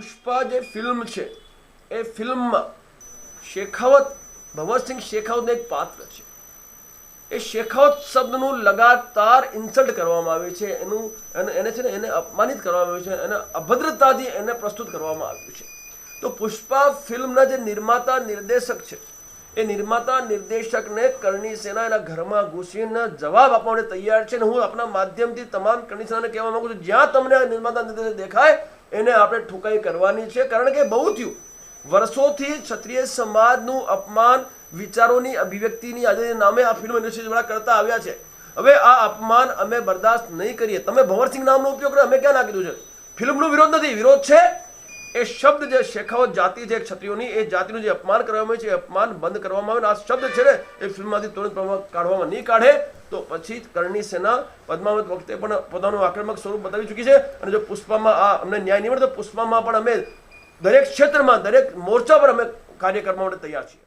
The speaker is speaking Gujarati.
પુષ્પા જે ફિલ્મ છે એ ફિલ્મમાં શેખાવત, ભગવતસિંહ શેખાવતનું એક પાત્ર છે. એ શેખાવત શબ્દનું લગાતાર ઇન્સલ્ટ કરવામાં આવે છે, એને છે ને એને અપમાનિત કરવામાં આવ્યું છે, એને અભદ્રતાથી એને પ્રસ્તુત કરવામાં આવ્યું છે. તો પુષ્પા ફિલ્મના જે નિર્માતા નિર્દેશક છે એ નિર્માતા નિર્દેશકને કરણી સેના એના ઘરમાં ઘૂસીને જવાબ આપવા માટે તૈયાર છે. અને હું આપણા માધ્યમથી તમામ કરણી સેનાને કહેવા માંગુ છું, જ્યાં તમને આ નિર્માતા નિર્દેશક દેખાય એને આપણે ઠુકાઈ કરવાની છે. કારણ કે બહુ થયું, વર્ષોથી ક્ષત્રિય સમાજનું અપમાન, વિચારોની અભિવ્યક્તિની આજે નામે આ ફિલ્મ ઇન્ડસ્ટ્રી વાળા કરતા આવ્યા છે. હવે આ અપમાન અમે બરદાસ્ત નહીં કરીએ. તમે ભંવરસિંહ નામનો ઉપયોગ કરો, અમે ક્યાં ના કીધું છે? ફિલ્મનો વિરોધ નથી, વિરોધ છે એ શબ્દ જે શેખાવત જાતિ છે ક્ષત્રિયોની, એ જાતિનું જે અપમાન કરવામાં આવે છે એ અપમાન બંધ કરવામાં આવે. આ શબ્દ છે ને એ ફિલ્મમાંથી તુરંત કાઢવામાં નહીં કાઢે તો પછી કરણી સેના પદ્માવત વખતે પણ પોતાનું આક્રમક સ્વરૂપ બતાવી ચૂકી છે. અને જો પુષ્પામાં આ અમને ન્યાય નહીં મળે તો પુષ્પામાં પણ અમે દરેક ક્ષેત્રમાં, દરેક મોરચા પર અમે કાર્ય કરવા માટે તૈયાર છીએ.